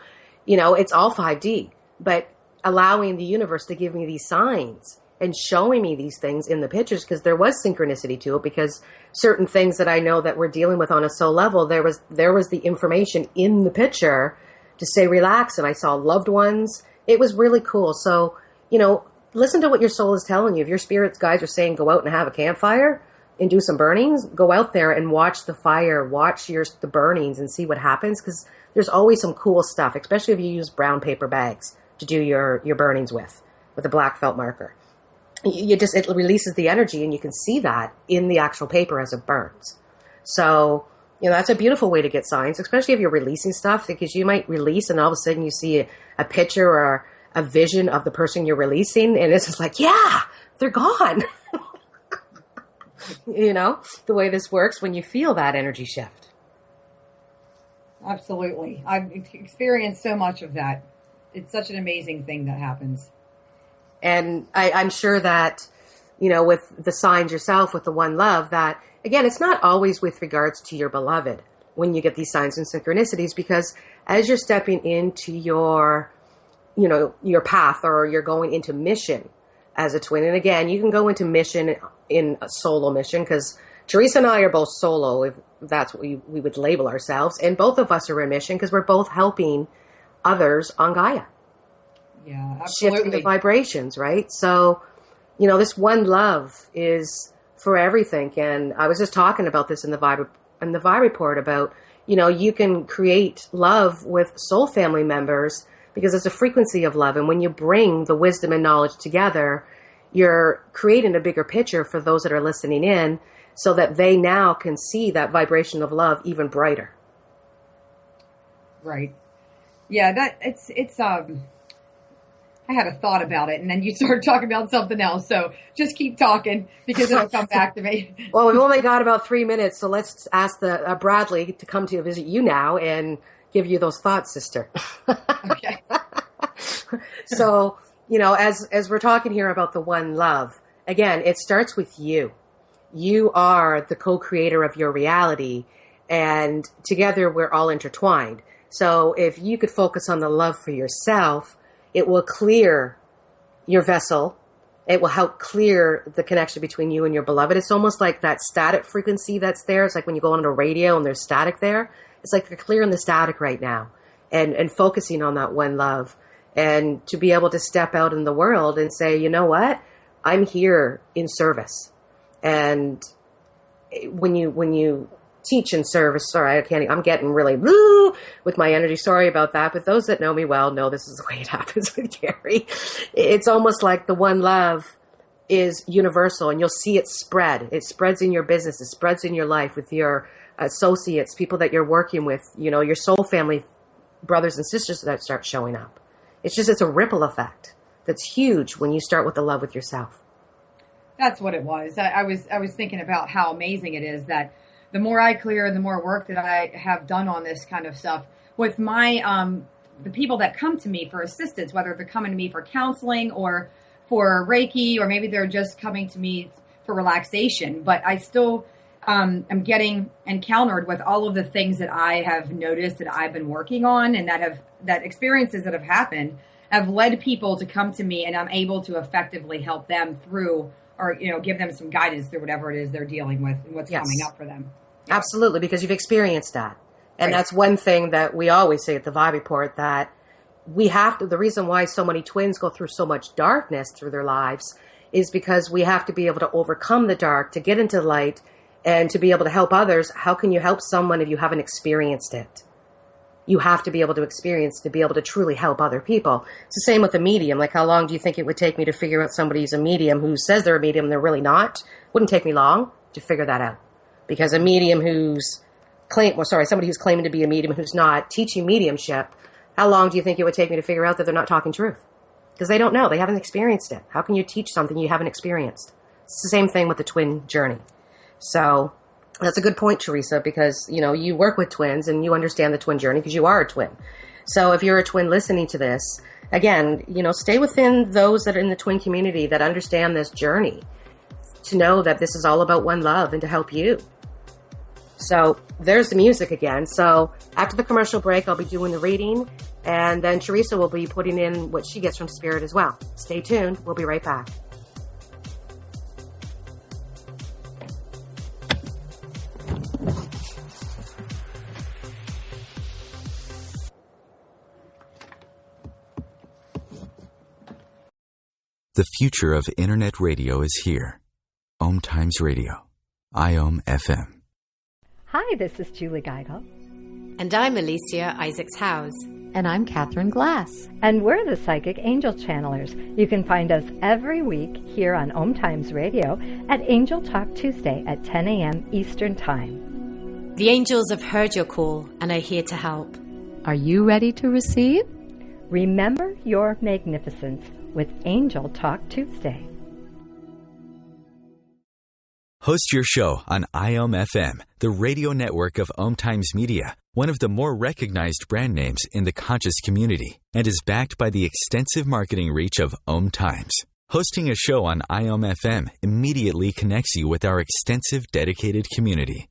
it's all 5D, but allowing the universe to give me these signs and showing me these things in the pictures, because there was synchronicity to it, because certain things that I know that we're dealing with on a soul level, there was the information in the picture to say, relax. And I saw loved ones. It was really cool. So, listen to what your soul is telling you. If your spirit's guides are saying, go out and have a campfire and do some burnings, go out there and watch the fire, watch the burnings and see what happens. Because there's always some cool stuff, especially if you use brown paper bags to do your burnings with a black felt marker. It releases the energy and you can see that in the actual paper as it burns. So, that's a beautiful way to get signs, especially if you're releasing stuff, because you might release and all of a sudden you see a picture or a vision of the person you're releasing. And it's just like, yeah, they're gone. The way this works when you feel that energy shift. Absolutely. I've experienced so much of that. It's such an amazing thing that happens. And I'm sure that, with the signs yourself, with the one love, that, again, it's not always with regards to your beloved when you get these signs and synchronicities, because as you're stepping into your path, or you're going into mission as a twin. And again, you can go into mission in a solo mission, because Teresa and I are both solo, if that's what we would label ourselves. And both of us are in mission because we're both helping others on Gaia. Yeah, absolutely. Shifting the vibrations, right? So, this one love is for everything. And I was just talking about this in the Vibe Report about, you can create love with soul family members because it's a frequency of love. And when you bring the wisdom and knowledge together, you're creating a bigger picture for those that are listening in, so that they now can see that vibration of love even brighter. Right. Yeah, I had a thought about it and then you started talking about something else. So just keep talking because it'll come back to me. Well, we've only got about 3 minutes. So let's ask the Bradley to come to visit you now and give you those thoughts, sister. Okay. So, as we're talking here about the one love, again, it starts with you. You are the co-creator of your reality, and together we're all intertwined. So if you could focus on the love for yourself, it will clear your vessel It will help clear the connection between you and your beloved. It's almost like that static frequency that's there. It's like when you go on a radio and there's static there. It's like you're clearing the static right now and focusing on that one love. And to be able to step out in the world and say, you know what? I'm here in service. And when you teach in service, I'm getting really woo with my energy. Sorry about that. But those that know me well know this is the way it happens with Carrie. It's almost like the one love is universal, and you'll see it spread. It spreads in your business. It spreads in your life with your associates, people that you're working with, your soul family, brothers and sisters that start showing up. It's a ripple effect that's huge when you start with the love with yourself. That's what it was. I was thinking about how amazing it is that the more I clear, the more work that I have done on this kind of stuff with my the people that come to me for assistance, whether they're coming to me for counseling or for Reiki, or maybe they're just coming to me for relaxation. But I still am getting encountered with all of the things that I have noticed that I've been working on, and that experiences that have happened have led people to come to me, and I'm able to effectively help them through, or give them some guidance through whatever it is they're dealing with and what's coming up for them. Absolutely, because you've experienced that. And Right. that's one thing that we always say at the Vibe Report, that we have to, the reason why so many twins go through so much darkness through their lives is because we have to be able to overcome the dark to get into the light and to be able to help others. How can you help someone if you haven't experienced it? You have to be able to experience to be able to truly help other people. It's the same with a medium. Like, how long do you think it would take me to figure out somebody's a medium who says they're a medium and they're really not? Wouldn't take me long to figure that out. Because a medium somebody who's claiming to be a medium who's not teaching mediumship, how long do you think it would take me to figure out that they're not talking truth? Because they don't know. They haven't experienced it. How can you teach something you haven't experienced? It's the same thing with the twin journey. So that's a good point, Teresa, because, you work with twins and you understand the twin journey because you are a twin. So if you're a twin listening to this, again, stay within those that are in the twin community that understand this journey, to know that this is all about one love and to help you. So there's the music again. So after the commercial break, I'll be doing the reading, and then Teresa will be putting in what she gets from Spirit as well. Stay tuned. We'll be right back. The future of Internet radio is here. OMTimes Radio. IOM FM. Hi, this is Julie Geigel. And I'm Alicia Isaacs-Howes. And I'm Catherine Glass. And we're the Psychic Angel Channelers. You can find us every week here on OMTimes Radio at Angel Talk Tuesday at 10 a.m. Eastern Time. The angels have heard your call and are here to help. Are you ready to receive? Remember your magnificence with Angel Talk Tuesday. Host your show on IOM FM, the radio network of OMTimes Media, one of the more recognized brand names in the conscious community, and is backed by the extensive marketing reach of OMTimes. Hosting a show on IOM FM immediately connects you with our extensive dedicated community.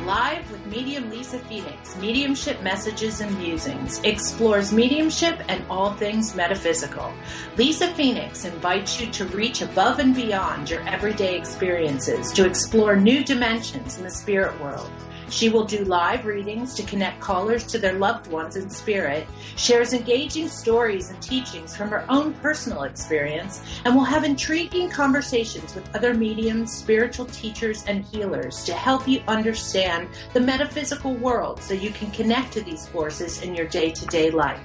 Live with medium Lisa Phoenix, Mediumship Messages and Musings, explores mediumship and all things metaphysical. Lisa Phoenix invites you to reach above and beyond your everyday experiences, to explore new dimensions in the spirit world. She will do live readings to connect callers to their loved ones in spirit, shares engaging stories and teachings from her own personal experience, and will have intriguing conversations with other mediums, spiritual teachers, and healers to help you understand the metaphysical world so you can connect to these forces in your day-to-day life.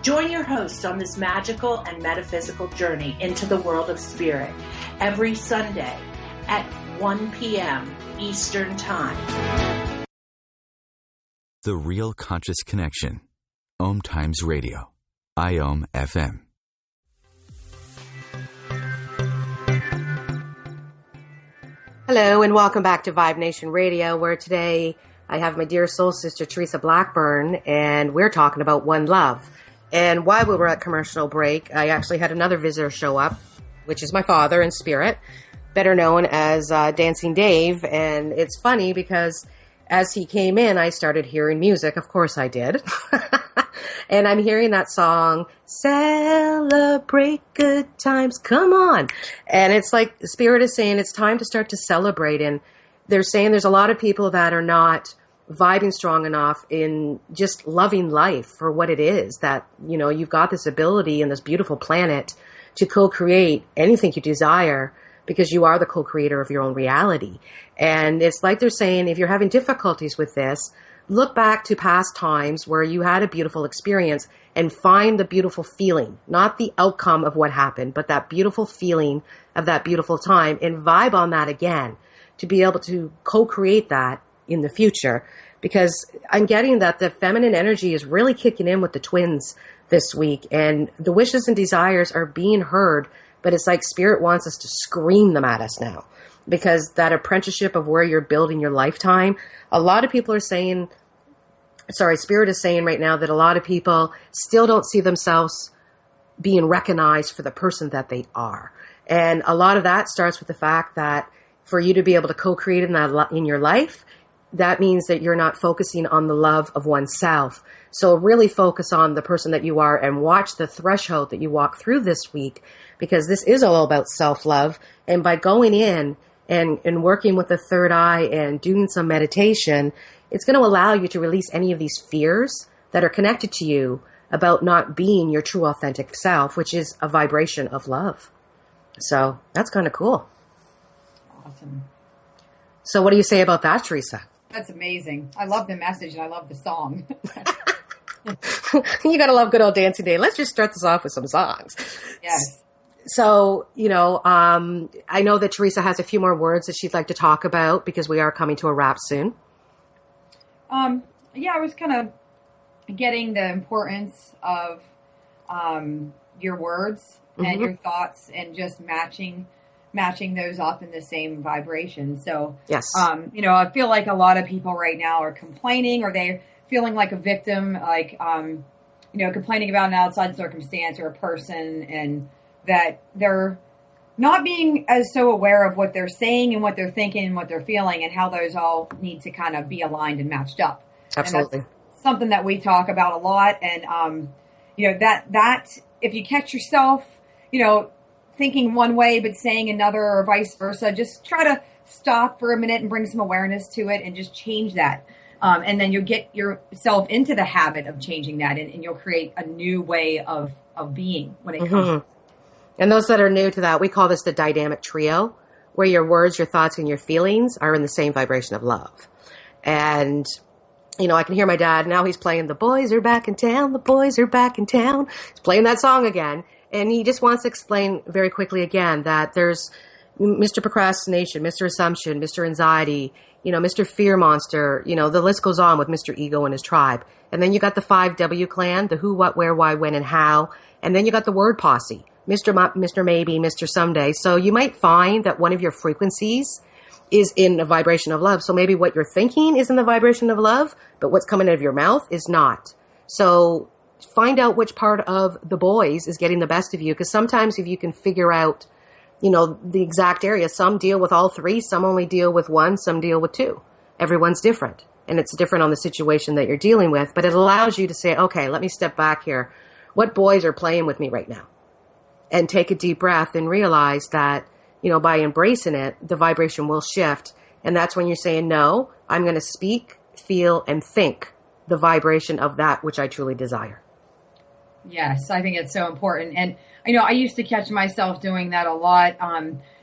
Join your host on this magical and metaphysical journey into the world of spirit every Sunday at 1 p.m. Eastern Time. The Real Conscious Connection. OMTimes Radio. IOM FM. Hello, and welcome back to Vibe Nation Radio, where today I have my dear soul sister, Teresa Blackburn, and we're talking about one love. And while we were at commercial break, I actually had another visitor show up, which is my father in spirit, better known as Dancing Dave. And it's funny because as he came in, I started hearing music. Of course I did. And I'm hearing that song, celebrate good times, come on. And it's like the Spirit is saying it's time to start to celebrate. And they're saying there's a lot of people that are not vibing strong enough in just loving life for what it is, that, you know, you've got this ability in this beautiful planet to co-create anything you desire, because you are the co-creator of your own reality. And it's like they're saying, if you're having difficulties with this, look back to past times where you had a beautiful experience and find the beautiful feeling, not the outcome of what happened, but that beautiful feeling of that beautiful time, and vibe on that again to be able to co-create that in the future. Because I'm getting that the feminine energy is really kicking in with the twins this week, and the wishes and desires are being heard. But it's like Spirit wants us to scream them at us now, because that apprenticeship of where you're building your lifetime, a lot of people are saying, Spirit is saying right now that a lot of people still don't see themselves being recognized for the person that they are. And a lot of that starts with the fact that for you to be able to co-create in your life, that means that you're not focusing on the love of oneself. So really focus on the person that you are and watch the threshold that you walk through this week, because this is all about self-love. And by going in and working with the third eye and doing some meditation, it's going to allow you to release any of these fears that are connected to you about not being your true authentic self, which is a vibration of love. So that's kind of cool. Awesome. So what do you say about that, Teresa? That's amazing. I love the message and I love the song. You got to love good old Dancing Day. Let's just start this off with some songs. Yes. So, you know, I know that Teresa has a few more words that she'd like to talk about, because we are coming to a wrap soon. Yeah, I was kind of getting the importance of your words and your thoughts, and just matching those up in the same vibration. So, yes, you know, I feel like a lot of people right now are complaining, or they're feeling like a victim, like, you know, complaining about an outside circumstance or a person, and that they're not being as so aware of what they're saying and what they're thinking and what they're feeling, and how those all need to kind of be aligned and matched up. Absolutely. And that's something that we talk about a lot. And, you know, that if you catch yourself, you know, thinking one way but saying another, or vice versa, just try to stop for a minute and bring some awareness to it, and just change that. And then you'll get yourself into the habit of changing that, and you'll create a new way of being when it comes. And those that are new to that, we call this the dynamic trio, where your words, your thoughts, and your feelings are in the same vibration of love. And, you know, I can hear my dad now. He's playing "The Boys Are Back in Town, the Boys Are Back in Town." He's playing that song again. And he just wants to explain very quickly again that there's Mr. Procrastination, Mr. Assumption, Mr. Anxiety, you know, Mr. Fear Monster, you know, the list goes on with Mr. Ego and his tribe. And then you got the 5W clan, the who, what, where, why, when, and how. And then you got the word posse, Mr. Maybe, Mr. Someday. So you might find that one of your frequencies is in a vibration of love. So maybe what you're thinking is in the vibration of love, but what's coming out of your mouth is not. So find out which part of the boys is getting the best of you. Because sometimes if you can figure out, you know, the exact area, some deal with all three, some only deal with one, some deal with two. Everyone's different. And it's different on the situation that you're dealing with. But it allows you to say, okay, let me step back here. What boys are playing with me right now? And take a deep breath and realize that, you know, by embracing it, the vibration will shift. And that's when you're saying, no, I'm going to speak, feel, and think the vibration of that which I truly desire. Yes, I think it's so important. And, you know, I used to catch myself doing that a lot.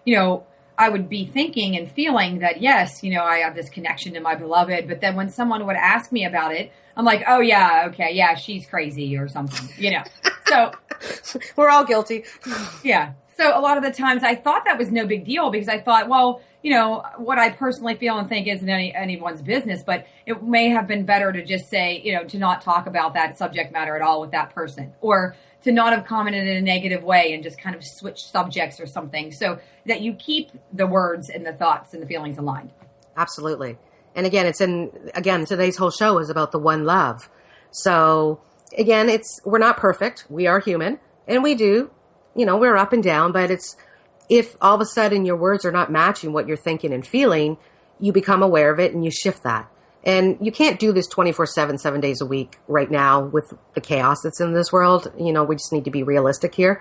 You know, I would be thinking and feeling that, yes, you know, I have this connection to my beloved. But then when someone would ask me about it, I'm like, oh, yeah, okay, yeah, she's crazy or something, you know. So we're all guilty. Yeah. So a lot of the times I thought that was no big deal, because I thought, well, you know, what I personally feel and think isn't anyone's business, but it may have been better to just say, you know, to not talk about that subject matter at all with that person, or to not have commented in a negative way and just kind of switch subjects or something, so that you keep the words and the thoughts and the feelings aligned. Absolutely. And again, today's whole show is about the one love. So again, we're not perfect. We are human, and we do, you know, we're up and down, but if all of a sudden your words are not matching what you're thinking and feeling, you become aware of it and you shift that. And you can't do this 24/7, 7 days a week right now with the chaos that's in this world. You know, we just need to be realistic here.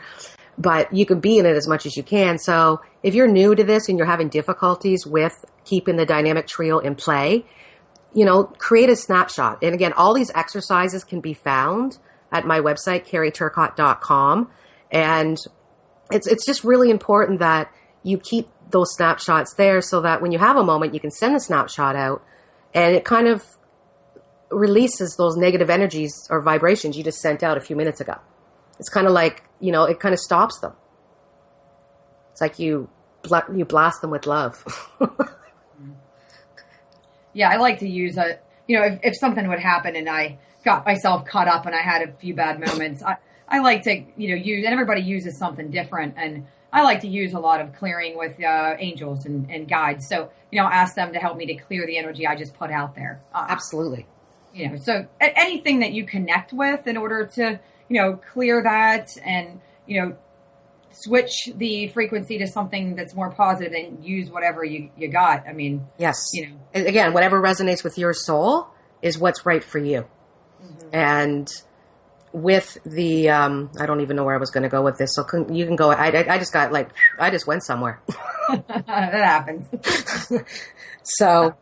But you can be in it as much as you can. So if you're new to this and you're having difficulties with keeping the dynamic trio in play, you know, create a snapshot. And again, all these exercises can be found at my website, carrieturcott.com. And it's just really important that you keep those snapshots there so that when you have a moment, you can send a snapshot out and it kind of releases those negative energies or vibrations you just sent out a few minutes ago. It's kind of like, you know, it kind of stops them. It's like you blast them with love. Yeah, I like to use if something would happen and I got myself caught up and I had a few bad moments, I like to, use, and everybody uses something different. And I like to use a lot of clearing with angels and guides. So, ask them to help me to clear the energy I just put out there. Absolutely. So anything that you connect with in order to, clear that and, switch the frequency to something that's more positive and use whatever you got. I mean, yes. Again, whatever resonates with your soul is what's right for you. Mm-hmm. And with the, I don't even know where I was going to go with this. So you can go, I just got I just went somewhere. That happens. So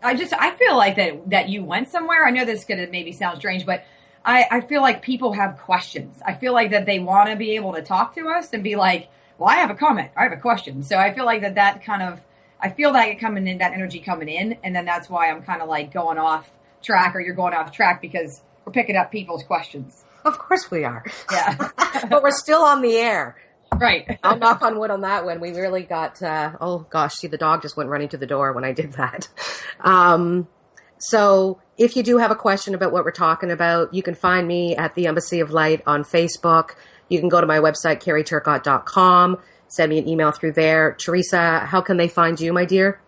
I feel like that you went somewhere. I know this is going to maybe sound strange, but I feel like people have questions. I feel like that they want to be able to talk to us and be like, well, I have a comment. I have a question. So I feel like that kind of, I feel that coming in, that energy coming in. And then that's why I'm kind of like going off track, or you're going off track because we're picking up people's questions. Of course we are. Yeah. But we're still on the air. Right. I'll knock on wood on that one. We really got, oh gosh, see, the dog just went running to the door when I did that. So if you do have a question about what we're talking about, you can find me at the Embassy of Light on Facebook. You can go to my website, carrieturcott.com. Send me an email through there. Teresa, how can they find you, my dear?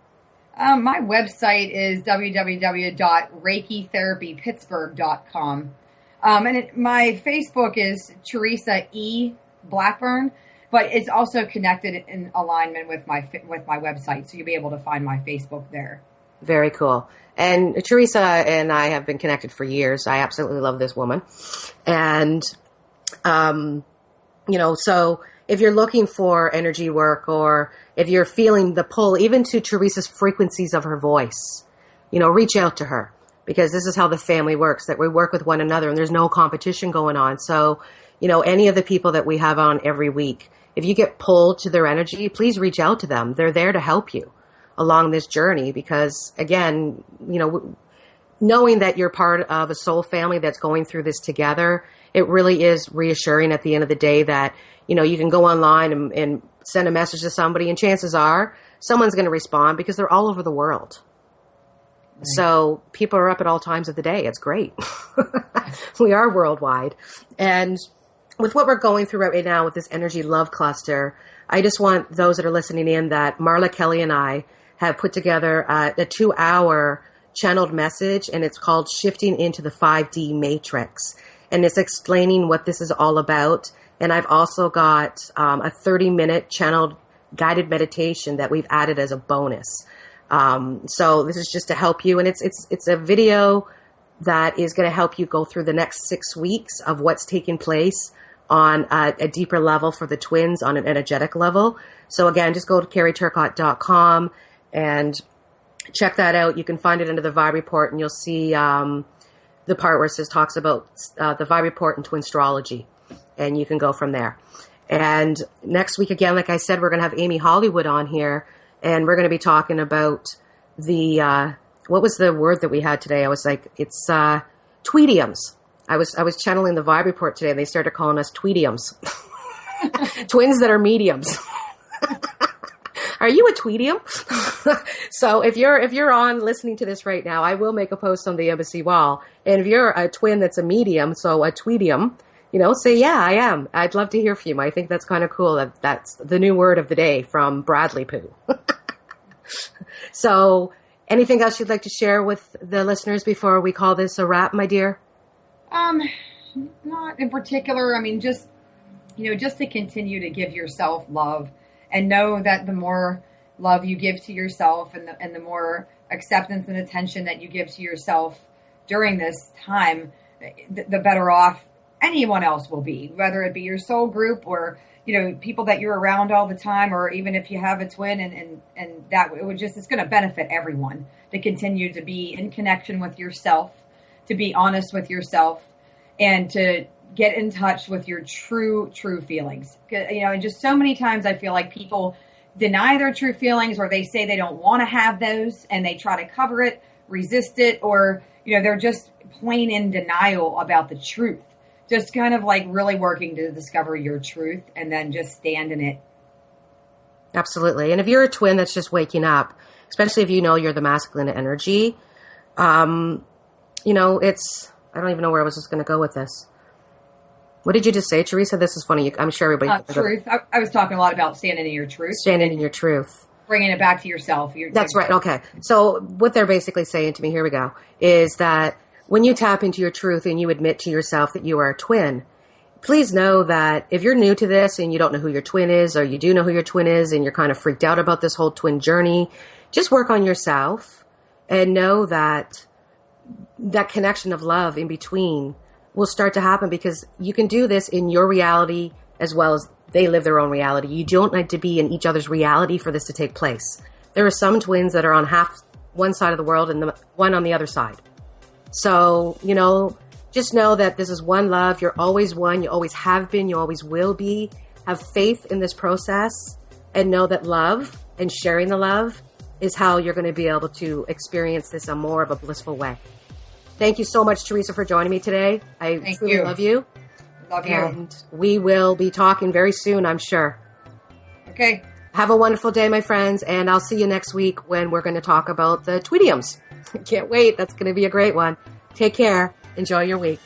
My website is www.reikitherapypittsburgh.com. And my Facebook is Teresa E. Blackburn, but it's also connected in alignment with my website. So you'll be able to find my Facebook there. Very cool. And Teresa and I have been connected for years. I absolutely love this woman. And, so if you're looking for energy work, or if you're feeling the pull, even to Teresa's frequencies of her voice, reach out to her, because this is how the family works, that we work with one another and there's no competition going on. So, any of the people that we have on every week, if you get pulled to their energy, please reach out to them. They're there to help you along this journey, because again, knowing that you're part of a soul family that's going through this together, it really is reassuring at the end of the day that, you can go online and send a message to somebody, and chances are someone's going to respond, because they're all over the world. Right. So people are up at all times of the day. It's great. We are worldwide. And with what we're going through right now with this energy love cluster, I just want those that are listening in that Marla Kelly and I have put together a 2-hour channeled message, and it's called Shifting into the 5D Matrix. And it's explaining what this is all about. And I've also got a 30-minute channeled guided meditation that we've added as a bonus. So this is just to help you. And it's a video that is going to help you go through the next 6 weeks of what's taking place on a deeper level for the twins on an energetic level. So again, just go to carrieturcott.com and check that out. You can find it under the Vibe Report, and you'll see the part where it talks about the Vibe Report and Twinstrology, and you can go from there. And next week, again, like I said, we're going to have Amy Hollywood on here, and we're going to be talking about the, what was the word that we had today? I was like, it's tweediums. I was channeling the Vibe Report today, and they started calling us tweediums. Twins that are mediums. Are you a tweedium? So if you're on listening to this right now, I will make a post on the embassy wall. And if you're a twin that's a medium, so a tweedium, say, yeah, I am. I'd love to hear from you. I think that's kind of cool. That's the new word of the day from Bradley Pooh. So anything else you'd like to share with the listeners before we call this a wrap, my dear? Not in particular. I mean, just to continue to give yourself love, and know that the more love you give to yourself and the more acceptance and attention that you give to yourself during this time, the better off anyone else will be, whether it be your soul group or, people that you're around all the time, or even if you have a twin, and that it's going to benefit everyone to continue to be in connection with yourself, to be honest with yourself, and to get in touch with your true feelings. And just so many times I feel like people deny their true feelings, or they say they don't want to have those, and they try to cover it, resist it, or, they're just plain in denial about the truth. Just kind of like really working to discover your truth and then just stand in it. Absolutely. And if you're a twin that's just waking up, especially if you're the masculine energy, I don't even know where I was just going to go with this. What did you just say, Teresa? This is funny. I'm sure everybody... Truth. I was talking a lot about standing in your truth. Standing in your truth. Bringing it back to yourself. That's right. Okay. So what they're basically saying to me, here we go, is that when you tap into your truth and you admit to yourself that you are a twin, please know that if you're new to this and you don't know who your twin is, or you do know who your twin is and you're kind of freaked out about this whole twin journey, just work on yourself and know that that connection of love in between will start to happen, because you can do this in your reality as well as they live their own reality. You don't need to be in each other's reality for this to take place. There are some twins that are on one side of the world and the one on the other side. So, just know that this is one love. You're always one. You always have been. You always will be. Have faith in this process and know that love and sharing the love is how you're going to be able to experience this in more of a blissful way. Thank you so much, Teresa, for joining me today. I truly love you. Love you. And we will be talking very soon, I'm sure. Okay. Have a wonderful day, my friends, and I'll see you next week when we're going to talk about the Twiniums. Can't wait. That's going to be a great one. Take care. Enjoy your week.